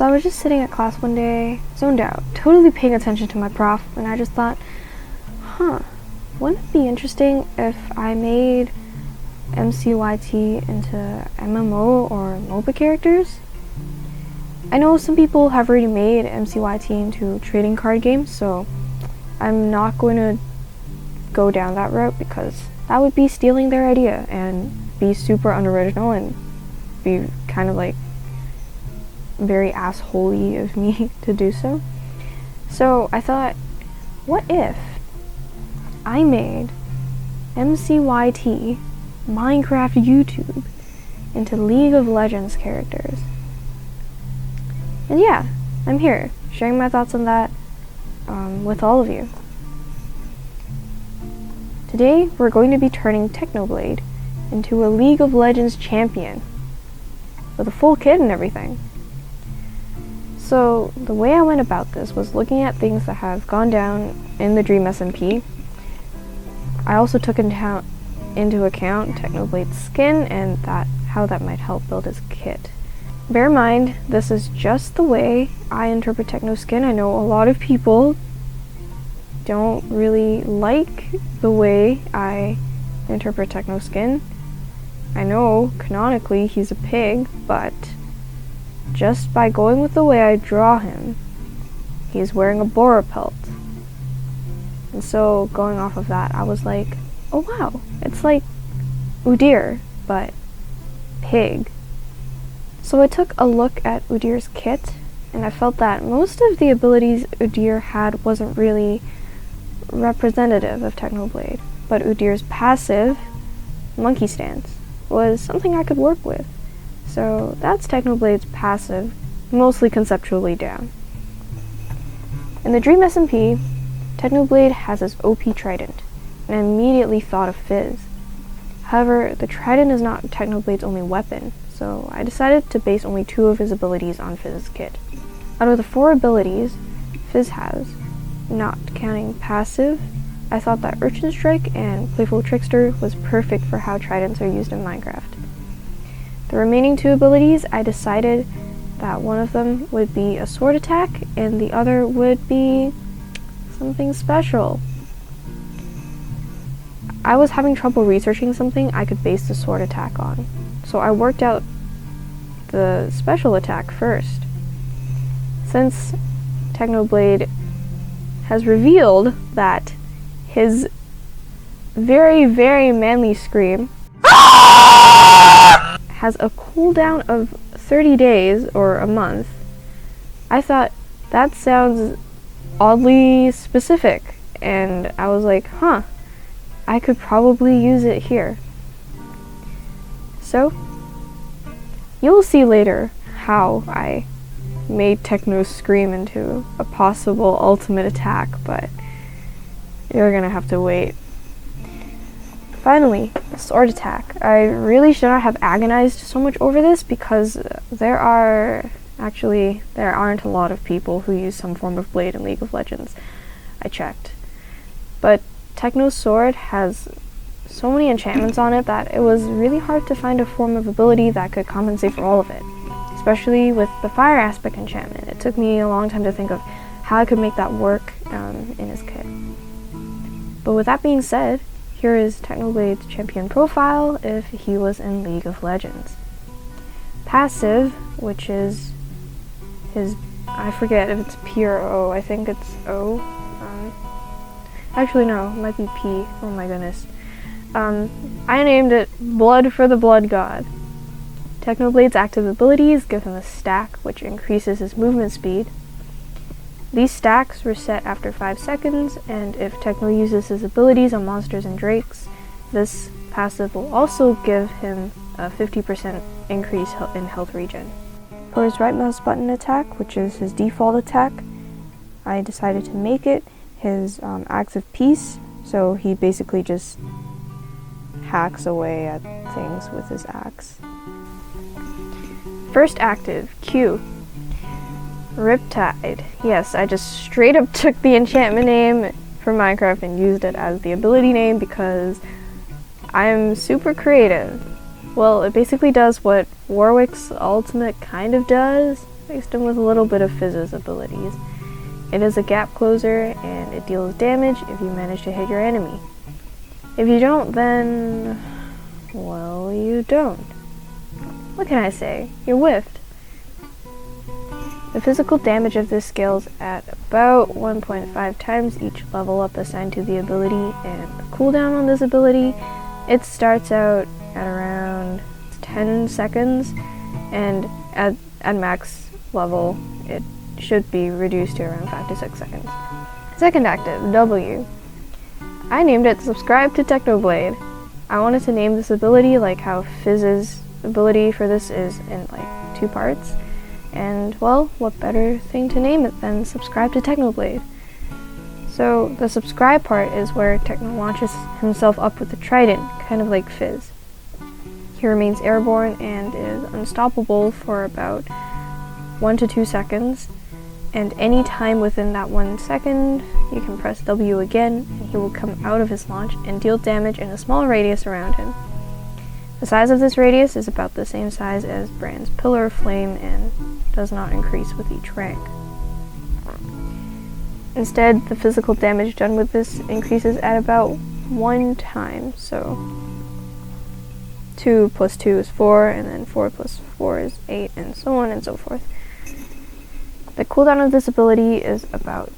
So I was just sitting at class one day, zoned out, totally paying attention to my prof, and I just thought, wouldn't it be interesting if I made MCYT into MMO or MOBA characters? I know some people have already made MCYT into trading card games, so I'm not going to go down that route because that would be stealing their idea and be super unoriginal and be kind of like very assholey of me to do so. So I thought, what if I made MCYT Minecraft YouTube into League of Legends characters? And yeah, I'm here sharing my thoughts on that with all of you. Today we're going to be turning Technoblade into a League of Legends champion with a full kit and everything. So the way I went about this was looking at things that have gone down in the Dream SMP. I also took into account Technoblade's skin and how that might help build his kit. Bear in mind, this is just the way I interpret Techno skin. I know a lot of people don't really like the way I interpret Techno skin. I know canonically he's a pig, but just by going with the way I draw him, he's wearing a Bora pelt. And so going off of that, I was like, oh wow, it's like Udyr, but pig. So I took a look at Udyr's kit, and I felt that most of the abilities Udyr had wasn't really representative of Technoblade, but Udyr's passive, Monkey Stance, was something I could work with. So that's Technoblade's passive, mostly conceptually down. In the Dream SMP, Technoblade has his OP Trident, and I immediately thought of Fizz. However, the Trident is not Technoblade's only weapon, so I decided to base only 2 of his abilities on Fizz's kit. Out of the 4 abilities Fizz has, not counting passive, I thought that Urchin Strike and Playful Trickster was perfect for how Tridents are used in Minecraft. The remaining 2 abilities, I decided that one of them would be a sword attack and the other would be something special. I was having trouble researching something I could base the sword attack on, so I worked out the special attack first. Since Technoblade has revealed that his very, very manly scream has a cooldown of 30 days or a month, I thought that sounds oddly specific, and I was like, I could probably use it here. So, you'll see later how I made Techno Scream into a possible ultimate attack, but you're gonna have to wait. Finally, the sword attack. I really should not have agonized so much over this because there aren't a lot of people who use some form of blade in League of Legends. I checked. But Techno's sword has so many enchantments on it that it was really hard to find a form of ability that could compensate for all of it, especially with the fire aspect enchantment. It took me a long time to think of how I could make that work in his kit. But with that being said, here is Technoblade's champion profile if he was in League of Legends. Passive, which is his, I forget if it's P or O, I think it's O. Actually no, it might be P, oh my goodness. I named it Blood for the Blood God. Technoblade's active abilities give him a stack which increases his movement speed. These stacks reset after 5 seconds, and if Techno uses his abilities on monsters and drakes, this passive will also give him a 50% increase in health regen. For his right mouse button attack, which is his default attack, I decided to make it his Axe of Peace, so he basically just hacks away at things with his axe. First active, Q. Riptide. Yes, I just straight up took the enchantment name for Minecraft and used it as the ability name because I'm super creative. Well, it basically does what Warwick's ultimate kind of does, Placed him with a little bit of Fizz's abilities. It is a gap closer, and it deals damage if you manage to hit your enemy. If you don't, then, well, you don't. What can I say? You're whiffed. The physical damage of this scales at about 1.5 times each level up assigned to the ability, and the cooldown on this ability, it starts out at around 10 seconds, and at max level it should be reduced to around 5 to 6 seconds. Second active, W. I named it Subscribe to Technoblade. I wanted to name this ability like how Fizz's ability for this is in like 2 parts. And, well, what better thing to name it than Subscribe to Technoblade? So, the subscribe part is where Techno launches himself up with the trident, kind of like Fizz. He remains airborne and is unstoppable for about 1 to 2 seconds, and any time within that 1 second, you can press W again, and he will come out of his launch and deal damage in a small radius around him. The size of this radius is about the same size as Brand's Pillar of Flame and does not increase with each rank. Instead, the physical damage done with this increases at about 1 time, so 2 plus 2 is 4, and then 4 plus 4 is 8, and so on and so forth. The cooldown of this ability is about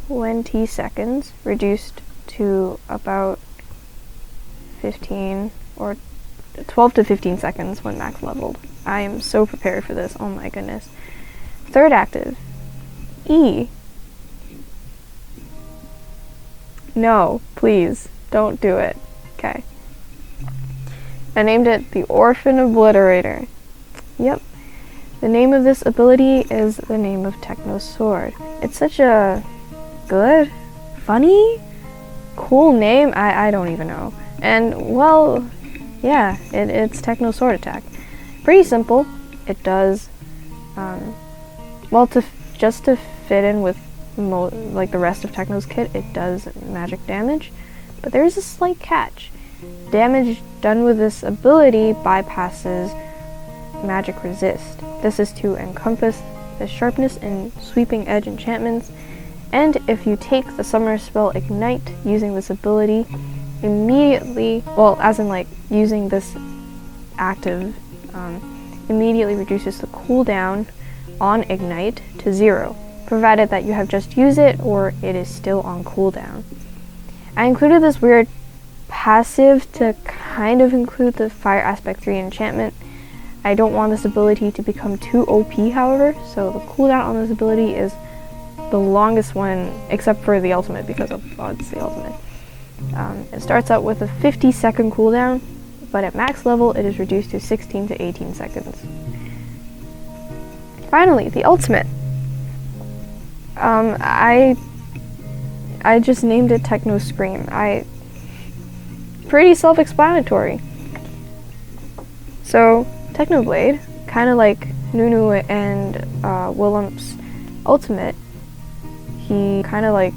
20 seconds, reduced to about 15 or 12 to 15 seconds when max leveled. I am so prepared for this, oh my goodness. Third active, E. No, please, don't do it. Okay. I named it the Orphan Obliterator. Yep. The name of this ability is the name of Techno's sword. It's such a good, funny, cool name, I don't even know. And, well, yeah, it's Techno's sword attack. Pretty simple. It does, well, just to fit in with like the rest of Techno's kit, it does magic damage, but there's a slight catch. Damage done with this ability bypasses magic resist. This is to encompass the sharpness and sweeping edge enchantments, and if you take the summer spell Ignite using this ability, immediately, well, as in like using this active, immediately reduces the cooldown on Ignite to 0, provided that you have just used it or it is still on cooldown. I included this weird passive to kind of include the Fire Aspect 3 enchantment. I don't want this ability to become too OP, however, so the cooldown on this ability is the longest one, except for the ultimate, because it's the ultimate. It starts out with a 50-second cooldown, but at max level it is reduced to 16 to 18 seconds. Finally, the ultimate. I just named it Techno Scream. Pretty self-explanatory. So, Technoblade, kind of like Nunu and Willem's ultimate, he kind of like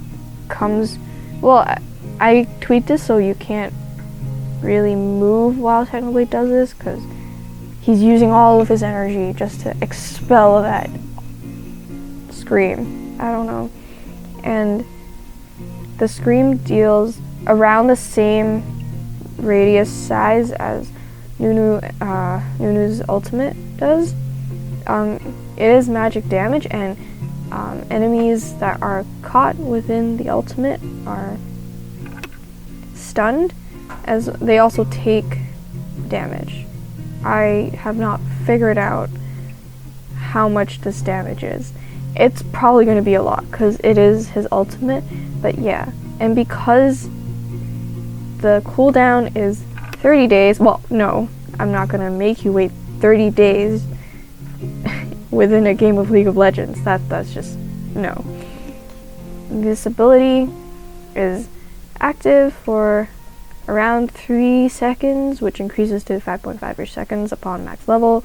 comes, well, I tweet this so you can't really move while Technoblade does this, because he's using all of his energy just to expel that scream. I don't know. And the scream deals around the same radius size as Nunu's ultimate does. It is magic damage, and enemies that are caught within the ultimate are stunned, as they also take damage. I have not figured out how much this damage is. It's probably going to be a lot, because it is his ultimate, but yeah. And because the cooldown is 30 days, well, no, I'm not going to make you wait 30 days within a game of League of Legends. That's just, no. This ability is active for around 3 seconds, which increases to 5.5 seconds upon max level,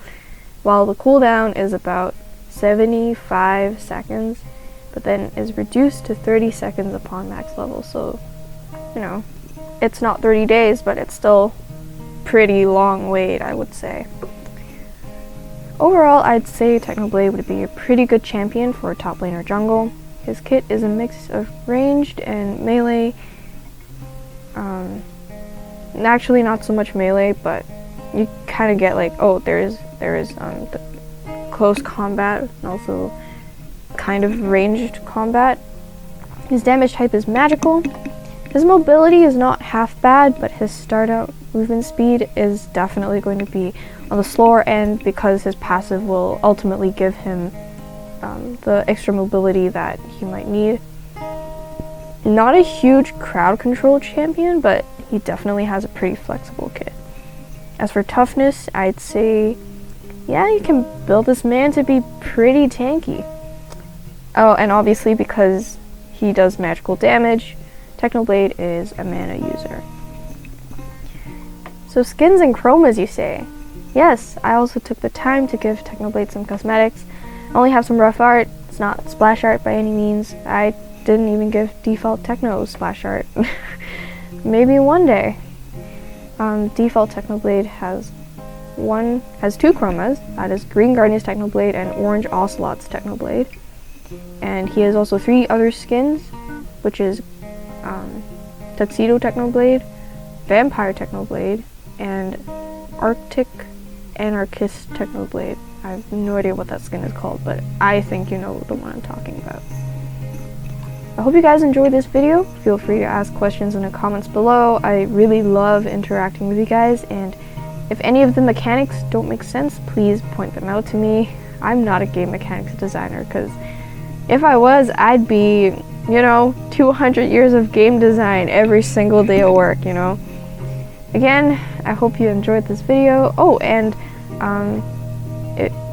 while the cooldown is about 75 seconds, but then is reduced to 30 seconds upon max level. So, you know, it's not 30 days, but it's still pretty long wait, I would say. Overall, I'd say Technoblade would be a pretty good champion for top lane or jungle. His kit is a mix of ranged and melee. Actually, not so much melee, but you kind of get like, oh, there is the close combat and also kind of ranged combat. His damage type is magical. His mobility is not half bad, but his start out movement speed is definitely going to be on the slower end because his passive will ultimately give him the extra mobility that he might need. Not a huge crowd control champion, but he definitely has a pretty flexible kit. As for toughness, I'd say, yeah, you can build this man to be pretty tanky. Oh, and obviously because he does magical damage, Technoblade is a mana user. So skins and chromas, you say? Yes, I also took the time to give Technoblade some cosmetics. I only have some rough art. It's not splash art by any means. I didn't even give default Techno splash art. Maybe one day. Default Technoblade has two chromas. That is Green Guardian's Technoblade and Orange Ocelot's Technoblade. And he has also 3 other skins, which is Tuxedo Technoblade, Vampire Technoblade, and Arctic Anarchist Technoblade. I have no idea what that skin is called, but I think you know the one I'm talking about. I hope you guys enjoyed this video. Feel free to ask questions in the comments below. I really love interacting with you guys, and if any of the mechanics don't make sense, please point them out to me. I'm not a game mechanics designer, because if I was, I'd be, 200 years of game design every single day of work, Again, I hope you enjoyed this video. Oh, and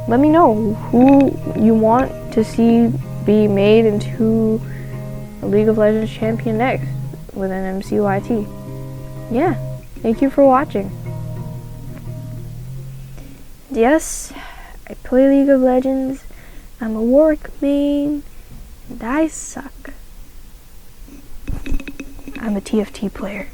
let me know who you want to see be made into a League of Legends champion next with an MCYT. Yeah, thank you for watching. Yes, I play League of Legends. I'm a Warwick main, and I suck. I'm a TFT player.